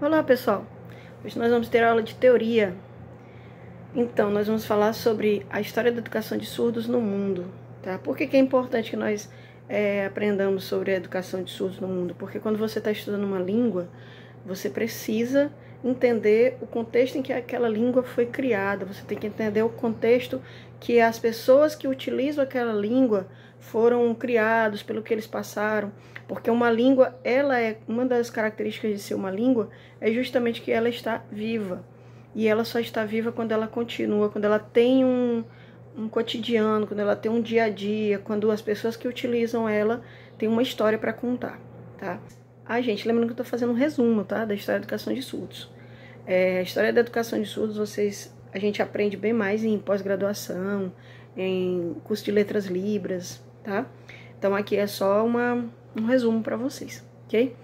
Olá pessoal, hoje nós vamos ter aula de teoria. Então, nós vamos falar sobre a história da educação de surdos no mundo, tá? Por que é importante que nós aprendamos sobre a educação de surdos no mundo? Porque quando você está estudando uma língua, você precisa entender o contexto em que aquela língua foi criada, você tem que entender o contexto que as pessoas que utilizam aquela língua foram criados, pelo que eles passaram, porque uma língua, ela é uma das características de ser uma língua, é justamente que ela está viva, e ela só está viva quando ela continua, quando ela tem um cotidiano, quando ela tem um dia a dia, quando as pessoas que utilizam ela têm uma história para contar, tá? Gente, lembrando que eu estou fazendo um resumo, tá, da história da educação de surdos. A história da educação de surdos, a gente aprende bem mais em pós-graduação, em curso de letras libras, tá? Então aqui é só um resumo para vocês, ok?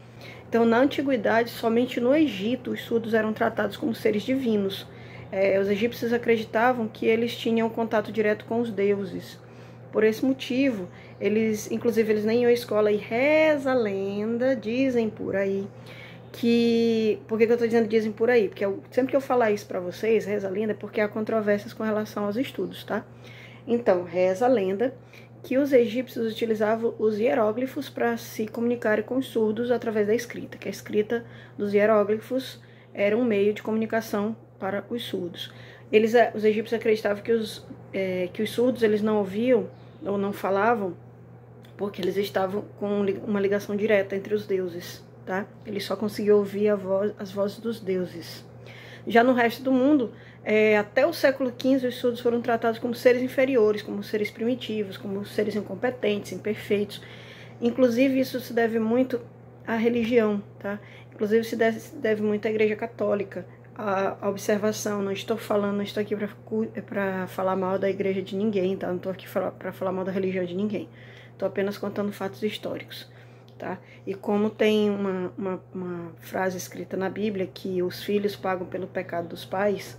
Então, na antiguidade, somente no Egito, os surdos eram tratados como seres divinos. Os egípcios acreditavam que eles tinham contato direto com os deuses. Por esse motivo, inclusive, eles nem iam à escola, e reza a lenda, dizem por aí, que... Por que eu estou dizendo dizem por aí? Porque sempre que eu falar isso para vocês, reza a lenda, é porque há controvérsias com relação aos estudos, tá? Então, reza a lenda que os egípcios utilizavam os hieróglifos para se comunicarem com os surdos através da escrita, que a escrita dos hieróglifos era um meio de comunicação para os surdos. Os egípcios acreditavam que os surdos eles não ouviam ou não falavam porque eles estavam com uma ligação direta entre os deuses, tá? Eles só conseguiam ouvir as vozes dos deuses. Já no resto do mundo, até o século XV, os surdos foram tratados como seres inferiores, como seres primitivos, como seres incompetentes, imperfeitos. Inclusive, isso se deve muito à religião, tá? Inclusive, se deve muito à Igreja Católica. A observação, não estou aqui para falar mal da igreja de ninguém, tá? Não estou aqui para falar mal da religião de ninguém. Estou apenas contando fatos históricos. Tá? E como tem uma frase escrita na Bíblia que os filhos pagam pelo pecado dos pais,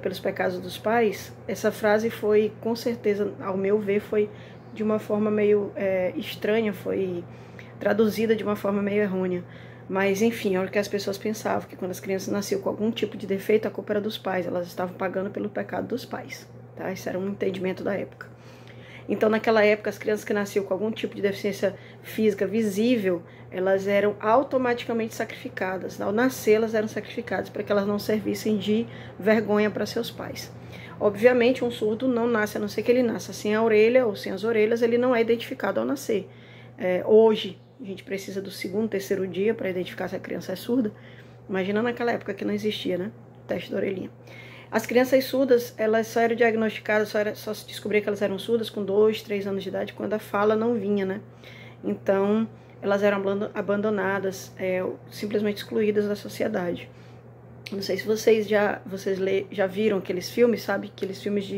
pelos pecados dos pais, essa frase foi, com certeza, ao meu ver, foi de uma forma meio estranha, foi traduzida de uma forma meio errônea. Mas, enfim, é o que as pessoas pensavam, que quando as crianças nasciam com algum tipo de defeito, a culpa era dos pais, elas estavam pagando pelo pecado dos pais. Tá? Esse era um entendimento da época. Então, naquela época, as crianças que nasciam com algum tipo de deficiência física visível, elas eram automaticamente sacrificadas. Ao nascer, elas eram sacrificadas para que elas não servissem de vergonha para seus pais. Obviamente, um surdo não nasce, a não ser que ele nasça sem a orelha ou sem as orelhas, ele não é identificado ao nascer. Hoje, a gente precisa do segundo, terceiro dia para identificar se a criança é surda. Imagina naquela época que não existia, né? O teste da orelhinha. As crianças surdas, elas só eram diagnosticadas, só se descobria que elas eram surdas com 2, 3 anos de idade, quando a fala não vinha, né? Então, elas eram abandonadas, simplesmente excluídas da sociedade. Não sei se vocês já viram aqueles filmes, sabe? Aqueles filmes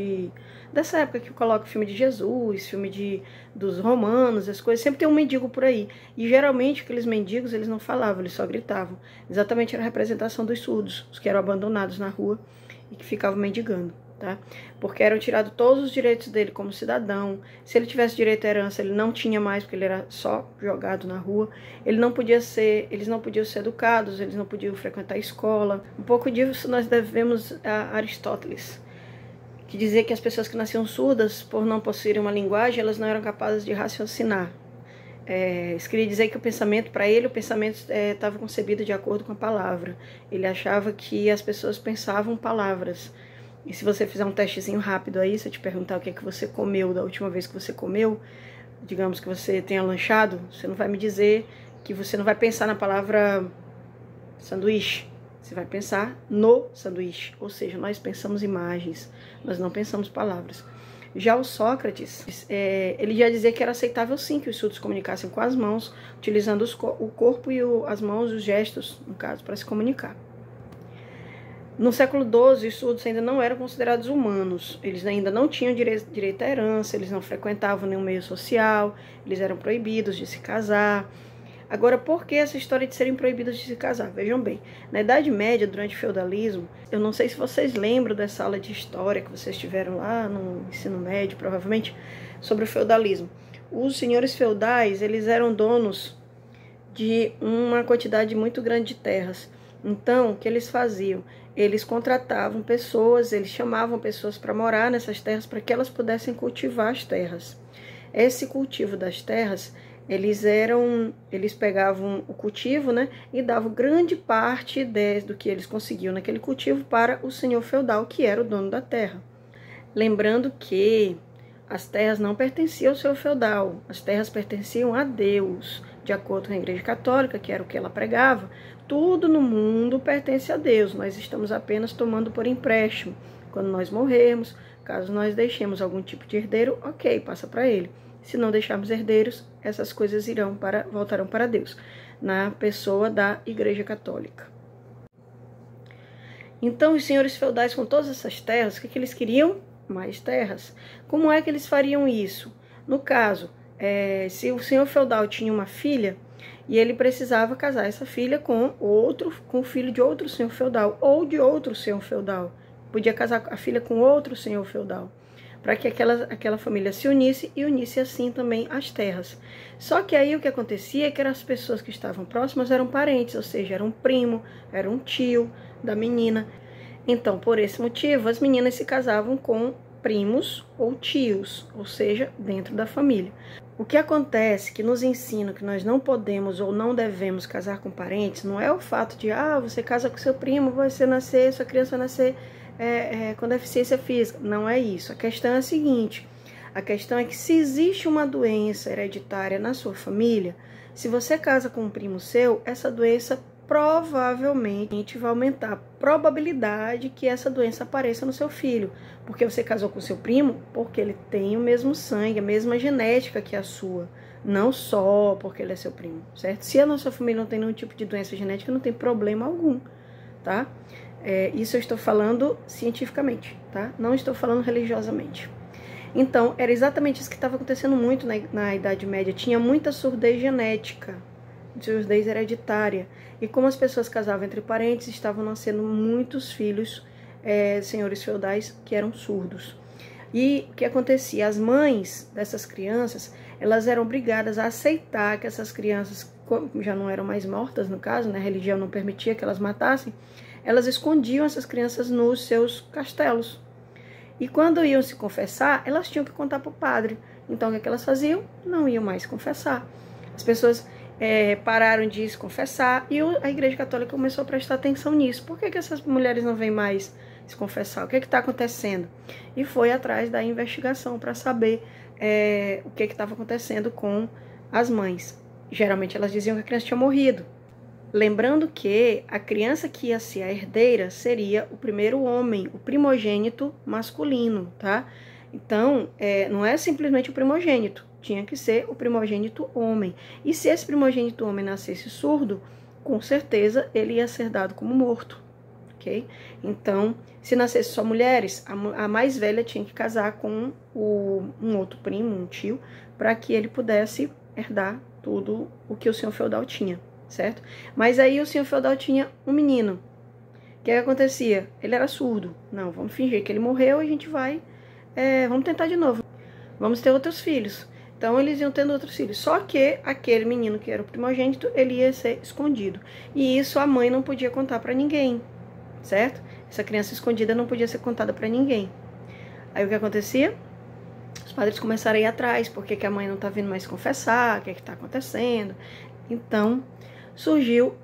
dessa época que coloca filme de Jesus, filme dos romanos, as coisas. Sempre tem um mendigo por aí. E geralmente aqueles mendigos, eles não falavam, eles só gritavam. Exatamente era a representação dos surdos, os que eram abandonados na rua e que ficavam mendigando, tá? Porque eram tirados todos os direitos dele como cidadão. Se ele tivesse direito à herança, ele não tinha mais, porque ele era só jogado na rua. Eles não podiam ser educados, eles não podiam frequentar a escola. Um pouco disso nós devemos a Aristóteles, que dizia que as pessoas que nasciam surdas, por não possuírem uma linguagem, elas não eram capazes de raciocinar. Isso queria dizer que o pensamento estava concebido de acordo com a palavra. Ele achava que as pessoas pensavam palavras. E se você fizer um testezinho rápido aí, se eu te perguntar o que é que você comeu da última vez que você comeu, digamos que você tenha lanchado, você não vai me dizer que você não vai pensar na palavra sanduíche. Você vai pensar no sanduíche. Ou seja, nós pensamos imagens, nós não pensamos palavras. Já o Sócrates, ele já dizia que era aceitável sim que os surdos comunicassem com as mãos, utilizando o corpo e as mãos, os gestos, no caso, para se comunicar. No século XII, os surdos ainda não eram considerados humanos, eles ainda não tinham direito à herança, eles não frequentavam nenhum meio social, eles eram proibidos de se casar. Agora, por que essa história de serem proibidos de se casar? Vejam bem, na Idade Média, durante o feudalismo, eu não sei se vocês lembram dessa aula de história que vocês tiveram lá no ensino médio, provavelmente, sobre o feudalismo. Os senhores feudais, eles eram donos de uma quantidade muito grande de terras. Então, o que eles faziam? Eles contratavam pessoas, eles chamavam pessoas para morar nessas terras para que elas pudessem cultivar as terras. Esse cultivo das terras, eles pegavam o cultivo, né, e davam grande parte do que eles conseguiam naquele cultivo para o senhor feudal, que era o dono da terra. Lembrando que as terras não pertenciam ao senhor feudal, as terras pertenciam a Deus. De acordo com a Igreja Católica, que era o que ela pregava, tudo no mundo pertence a Deus, nós estamos apenas tomando por empréstimo. Quando nós morrermos, caso nós deixemos algum tipo de herdeiro, ok, passa para ele. Se não deixarmos herdeiros, essas coisas voltarão para Deus, na pessoa da Igreja Católica. Então, os senhores feudais, com todas essas terras, o que eles queriam? Mais terras. Como é que eles fariam isso? No caso, se o senhor feudal tinha uma filha e ele precisava casar essa filha com o filho de outro senhor feudal ou de outro senhor feudal, podia casar a filha com outro senhor feudal, para que aquela família se unisse e unisse assim também as terras. Só que aí o que acontecia é que as pessoas que estavam próximas eram parentes, ou seja, era um primo, era um tio da menina. Então, por esse motivo, as meninas se casavam com primos ou tios, ou seja, dentro da família. O que acontece que nos ensina que nós não podemos ou não devemos casar com parentes não é o fato de, você casa com seu primo, sua criança vai nascer com deficiência física. Não é isso. A questão é a seguinte, a questão é que se existe uma doença hereditária na sua família, se você casa com um primo seu, essa doença provavelmente vai aumentar a probabilidade que essa doença apareça no seu filho. Porque você casou com seu primo, porque ele tem o mesmo sangue, a mesma genética que a sua. Não só porque ele é seu primo, certo? Se a nossa família não tem nenhum tipo de doença genética, não tem problema algum, tá? Isso eu estou falando cientificamente, tá? Não estou falando religiosamente. Então, era exatamente isso que estava acontecendo muito na Idade Média. Tinha muita surdez genética, surdez hereditária. E como as pessoas casavam entre parentes, estavam nascendo muitos filhos, senhores feudais, que eram surdos. E o que acontecia? As mães dessas crianças, elas eram obrigadas a aceitar que essas crianças, já não eram mais mortas no caso, né? A religião não permitia que elas matassem, elas escondiam essas crianças nos seus castelos. E quando iam se confessar, elas tinham que contar para o padre. Então o que elas faziam? Não iam mais confessar. As pessoas pararam de se confessar e a Igreja Católica começou a prestar atenção nisso. Por que essas mulheres não vêm mais se confessar? O que está acontecendo? E foi atrás da investigação para saber o que estava acontecendo com as mães. Geralmente elas diziam que a criança tinha morrido. Lembrando que a criança que ia ser a herdeira seria o primeiro homem, o primogênito masculino, tá? Então, não é simplesmente o primogênito, tinha que ser o primogênito homem. E se esse primogênito homem nascesse surdo, com certeza ele ia ser dado como morto, ok? Então, se nascesse só mulheres, a mais velha tinha que casar com um outro primo, um tio, para que ele pudesse herdar tudo o que o senhor feudal tinha, certo? Mas aí o senhor feudal tinha um menino. O que acontecia? Ele era surdo. Não, vamos fingir que ele morreu e a gente vai... vamos tentar de novo. Vamos ter outros filhos. Então, eles iam tendo outros filhos. Só que aquele menino que era o primogênito, ele ia ser escondido. E isso a mãe não podia contar para ninguém, certo? Essa criança escondida não podia ser contada para ninguém. Aí o que acontecia? Os padres começaram a ir atrás. Por que a mãe não está vindo mais confessar? O que está acontecendo? Então, surgiu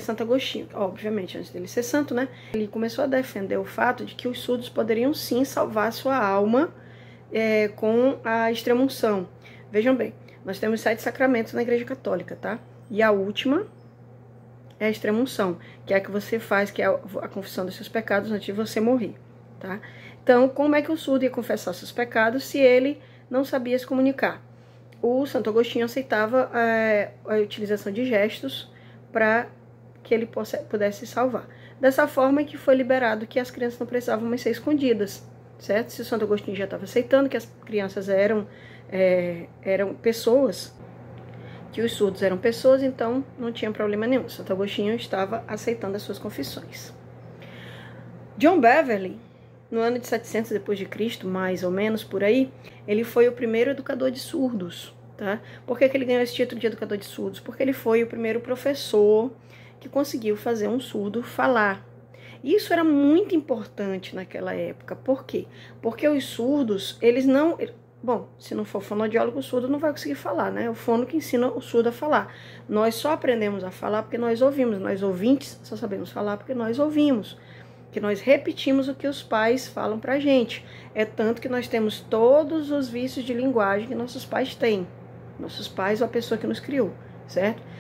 Santo Agostinho. Obviamente, antes dele ser santo, né? Ele começou a defender o fato de que os surdos poderiam sim salvar a sua alma com a extrema-unção. Vejam bem, nós temos 7 sacramentos na Igreja Católica, tá? E a última é a extrema-unção, que é a que você faz, que é a confissão dos seus pecados antes de você morrer, tá? Então, como é que o surdo ia confessar seus pecados se ele não sabia se comunicar? O Santo Agostinho aceitava a utilização de gestos para que ele pudesse salvar. Dessa forma que foi liberado que as crianças não precisavam mais ser escondidas, certo? Se o Santo Agostinho já estava aceitando que as crianças eram pessoas, que os surdos eram pessoas, então não tinha problema nenhum. Santo Agostinho estava aceitando as suas confissões. John Beverley, no ano de 700 depois de Cristo, mais ou menos por aí, ele foi o primeiro educador de surdos, tá? Por que ele ganhou esse título de educador de surdos? Porque ele foi o primeiro professor que conseguiu fazer um surdo falar. Isso era muito importante naquela época. Por quê? Porque os surdos, eles não... Bom, se não for fonoaudiólogo, o surdo não vai conseguir falar, né? É o fono que ensina o surdo a falar. Nós só aprendemos a falar porque nós ouvimos. Nós ouvintes só sabemos falar porque nós ouvimos. Que nós repetimos o que os pais falam pra gente. É tanto que nós temos todos os vícios de linguagem que nossos pais têm. Nossos pais ou a pessoa que nos criou, certo?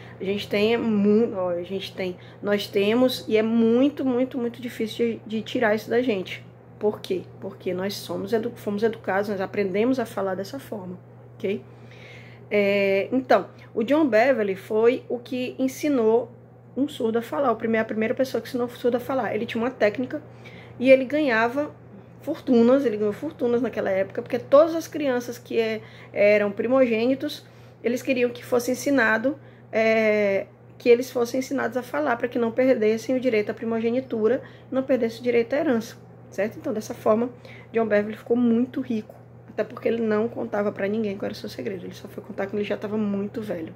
Nós temos, e é muito, muito, muito difícil de tirar isso da gente. Por quê? Porque nós fomos educados, nós aprendemos a falar dessa forma, ok? Então, o John Beverly foi o que ensinou um surdo a falar, a primeira pessoa que ensinou o surdo a falar. Ele tinha uma técnica e ele ganhava fortunas, ele ganhou fortunas naquela época, porque todas as crianças que eram primogênitos, eles queriam que fosse ensinado, que eles fossem ensinados a falar, para que não perdessem o direito à primogenitura, não perdessem o direito à herança, certo? Então, dessa forma, John Beverly ficou muito rico, até porque ele não contava para ninguém qual era o seu segredo, ele só foi contar quando ele já estava muito velho.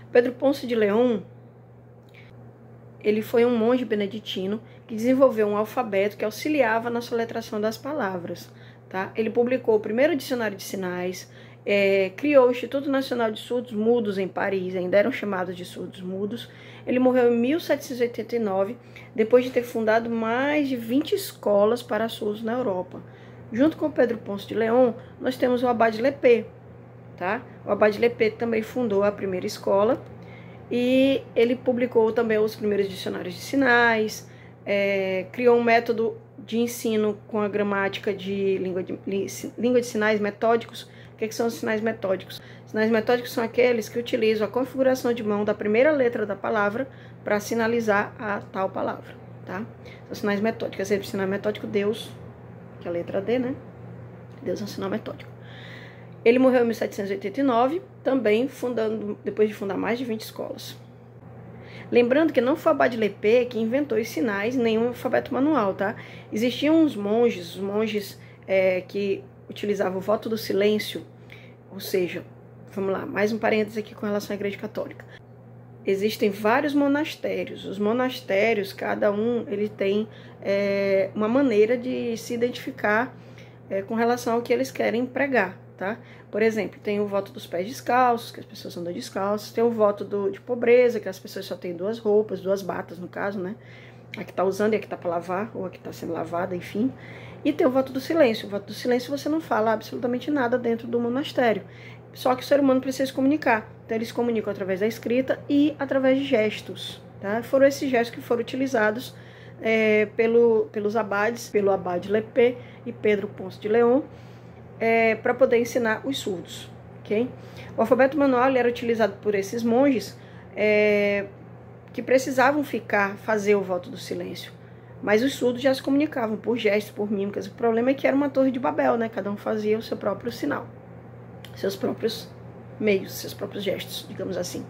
Pedro Ponce de León, ele foi um monge beneditino que desenvolveu um alfabeto que auxiliava na soletração das palavras, tá? Ele publicou o primeiro dicionário de sinais, criou o Instituto Nacional de Surdos Mudos em Paris, ainda eram chamados de surdos mudos. Ele morreu em 1789, depois de ter fundado mais de 20 escolas para surdos na Europa. Junto com Pedro Ponce de León, nós temos o Abade Lepê, tá? O Abade Lepê também fundou a primeira escola e ele publicou também os primeiros dicionários de sinais, criou um método de ensino com a gramática de língua de sinais metódicos. O que são os sinais metódicos? Sinais metódicos são aqueles que utilizam a configuração de mão da primeira letra da palavra para sinalizar a tal palavra, tá? São sinais metódicos. Exemplo, sinal metódico Deus, que é a letra D, né? Deus é um sinal metódico. Ele morreu em 1789, também depois de fundar mais de 20 escolas. Lembrando que não foi o Abade Lepê que inventou os sinais, nem o alfabeto manual, tá? Existiam os monges que utilizavam o voto do silêncio, ou seja, vamos lá, mais um parênteses aqui com relação à Igreja Católica. Existem vários monastérios. Os monastérios, cada um, ele tem uma maneira de se identificar com relação ao que eles querem pregar, tá? Por exemplo, tem o voto dos pés descalços, que as pessoas andam descalços. Tem o voto de pobreza, que as pessoas só têm duas roupas, duas batas, no caso, né? A que está usando e a que está para lavar, ou a que está sendo lavada, enfim. E tem o voto do silêncio. O voto do silêncio você não fala absolutamente nada dentro do monastério. Só que o ser humano precisa se comunicar. Então eles se comunicam através da escrita e através de gestos, tá? Foram esses gestos que foram utilizados pelos abades, pelo Abade Lepê e Pedro Ponce de León, para poder ensinar os surdos, ok? O alfabeto manual era utilizado por esses monges que precisavam fazer o voto do silêncio. Mas os surdos já se comunicavam por gestos, por mímicas. O problema é que era uma torre de Babel, né? Cada um fazia o seu próprio sinal, seus próprios meios, seus próprios gestos, digamos assim.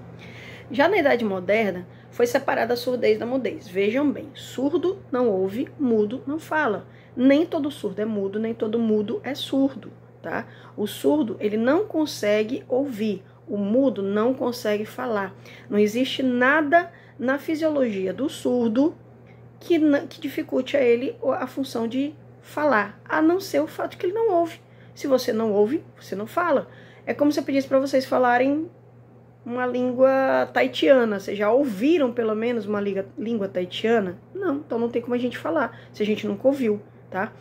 Já na Idade Moderna, foi separada a surdez da mudez. Vejam bem, surdo não ouve, mudo não fala. Nem todo surdo é mudo, nem todo mudo é surdo, tá? O surdo, ele não consegue ouvir, o mudo não consegue falar. Não existe nada na fisiologia do surdo que dificulte a ele a função de falar, a não ser o fato que ele não ouve. Se você não ouve, você não fala. É como se eu pedisse para vocês falarem uma língua taitiana. Vocês já ouviram pelo menos uma língua taitiana? Não, então não tem como a gente falar, se a gente nunca ouviu, tá?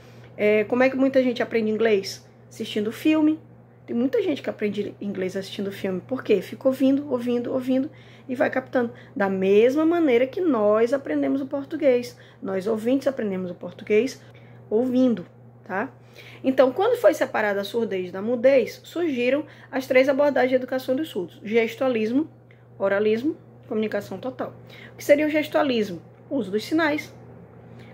Como é que muita gente aprende inglês? Assistindo filme. Tem muita gente que aprende inglês assistindo filme. Por quê? Fica ouvindo, ouvindo, ouvindo e vai captando. Da mesma maneira que nós aprendemos o português. Nós ouvintes aprendemos o português ouvindo, tá? Então, quando foi separada a surdez da mudez, surgiram as 3 abordagens de educação dos surdos: gestualismo, oralismo, comunicação total. O que seria o gestualismo? O uso dos sinais.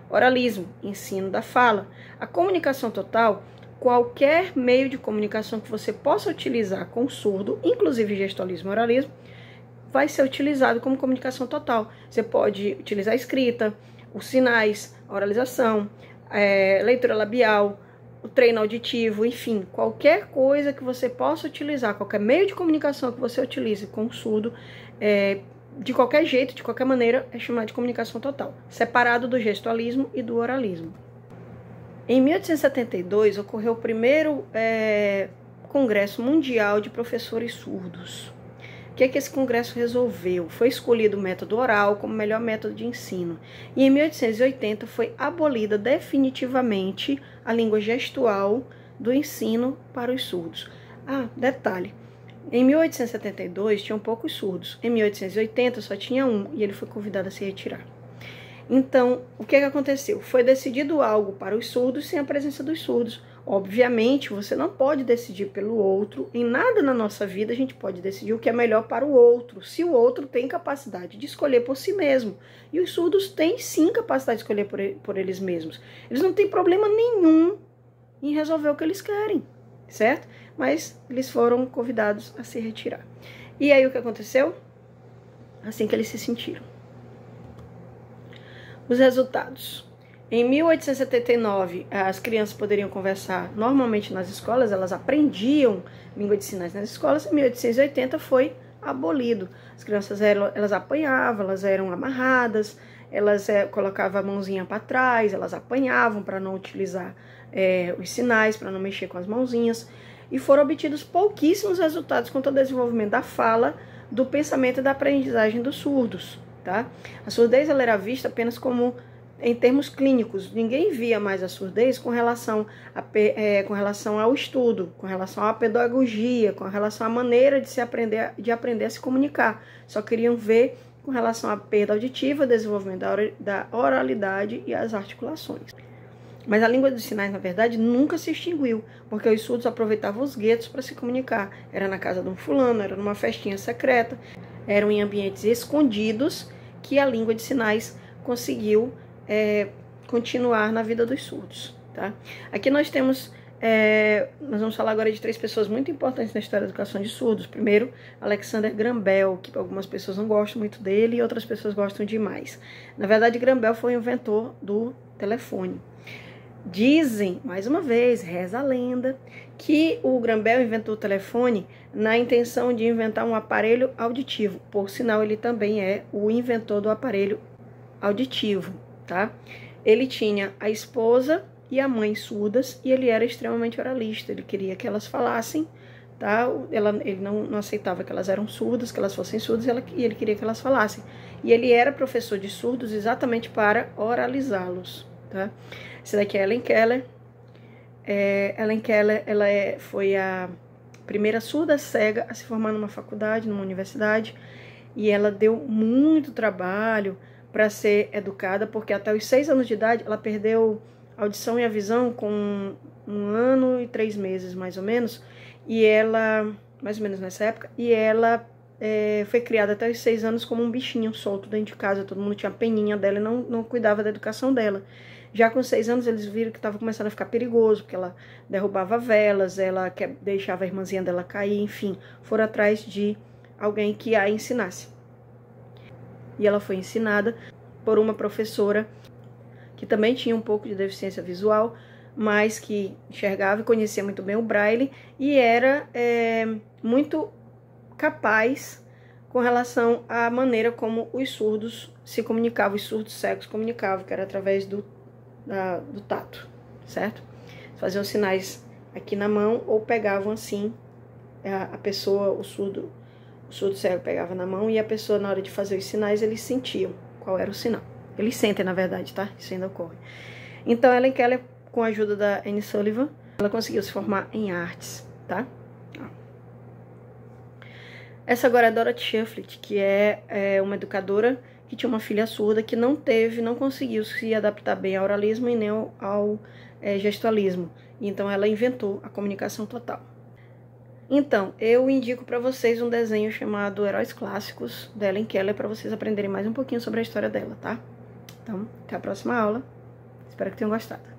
Oralismo, ensino da fala. A comunicação total, qualquer meio de comunicação que você possa utilizar com o surdo, inclusive gestualismo e oralismo, vai ser utilizado como comunicação total. Você pode utilizar a escrita, os sinais, a oralização, leitura labial, o treino auditivo, enfim, qualquer coisa que você possa utilizar, qualquer meio de comunicação que você utilize com o surdo, de qualquer jeito, de qualquer maneira, é chamado de comunicação total, separado do gestualismo e do oralismo. Em 1872, ocorreu o primeiro Congresso Mundial de Professores Surdos. O que esse congresso resolveu? Foi escolhido o método oral como melhor método de ensino. E em 1880 foi abolida definitivamente a língua gestual do ensino para os surdos. Ah, detalhe. Em 1872 tinham poucos surdos. Em 1880 só tinha um e ele foi convidado a se retirar. Então, o que aconteceu? Foi decidido algo para os surdos sem a presença dos surdos. Obviamente, você não pode decidir pelo outro. Em nada na nossa vida a gente pode decidir o que é melhor para o outro, se o outro tem capacidade de escolher por si mesmo. E os surdos têm sim capacidade de escolher por eles mesmos. Eles não têm problema nenhum em resolver o que eles querem, certo? Mas eles foram convidados a se retirar. E aí o que aconteceu? Assim que eles se sentiram. Os resultados. Em 1879, as crianças poderiam conversar normalmente nas escolas, elas aprendiam língua de sinais nas escolas. Em 1880 foi abolido. As crianças elas apanhavam, elas eram amarradas, elas colocavam a mãozinha para trás, elas apanhavam para não utilizar os sinais, para não mexer com as mãozinhas. E foram obtidos pouquíssimos resultados quanto ao desenvolvimento da fala, do pensamento e da aprendizagem dos surdos. Tá? A surdez ela era vista apenas como, em termos clínicos, ninguém via mais a surdez com relação ao estudo, com relação à pedagogia, com relação à maneira de aprender a se comunicar. Só queriam ver com relação à perda auditiva, desenvolvimento da oralidade e as articulações. Mas a língua dos sinais, na verdade, nunca se extinguiu, porque os surdos aproveitavam os guetos para se comunicar. Era na casa de um fulano, era numa festinha secreta, eram em ambientes escondidos que a língua de sinais conseguiu continuar na vida dos surdos. Tá? Aqui nós vamos falar agora de 3 pessoas muito importantes na história da educação de surdos. Primeiro, Alexander Graham Bell, que algumas pessoas não gostam muito dele e outras pessoas gostam demais. Na verdade, Graham Bell foi o inventor do telefone. Dizem, mais uma vez, reza a lenda, que o Graham Bell inventou o telefone na intenção de inventar um aparelho auditivo. Por sinal, ele também é o inventor do aparelho auditivo, tá? Ele tinha a esposa e a mãe surdas e ele era extremamente oralista. Ele queria que elas falassem, tá? Ele não aceitava que elas eram surdas, que elas fossem surdas, e ele queria que elas falassem. E ele era professor de surdos exatamente para oralizá-los, tá? Essa daqui é Helen Keller. Helen Keller foi a primeira surda cega a se formar numa faculdade, numa universidade, e ela deu muito trabalho para ser educada, porque até os 6 anos de idade ela perdeu a audição e a visão com 1 ano e 3 meses, mais ou menos, e ela, mais ou menos nessa época, e ela foi criada até os 6 anos como um bichinho solto dentro de casa. Todo mundo tinha peninha dela e não cuidava da educação dela. Já com 6 anos eles viram que estava começando a ficar perigoso, porque ela derrubava velas, ela deixava a irmãzinha dela cair, enfim, foram atrás de alguém que a ensinasse. E ela foi ensinada por uma professora que também tinha um pouco de deficiência visual, mas que enxergava e conhecia muito bem o Braille e era muito capaz com relação à maneira como os surdos se comunicavam, os surdos cegos comunicavam, que era através do tato, certo? Faziam sinais aqui na mão ou pegavam assim a pessoa, o surdo cego pegava na mão e a pessoa, na hora de fazer os sinais, eles sentiam qual era o sinal. Eles sentem, na verdade, tá? Isso ainda ocorre. Então, Helen Keller, com a ajuda da Anne Sullivan, ela conseguiu se formar em artes, tá? Essa agora é Dorothy Shufflet, que é uma educadora que tinha uma filha surda que não conseguiu se adaptar bem ao oralismo e nem ao gestualismo. Então, ela inventou a comunicação total. Então, eu indico para vocês um desenho chamado Heróis Clássicos, da Helen Keller, para vocês aprenderem mais um pouquinho sobre a história dela, tá? Então, até a próxima aula. Espero que tenham gostado.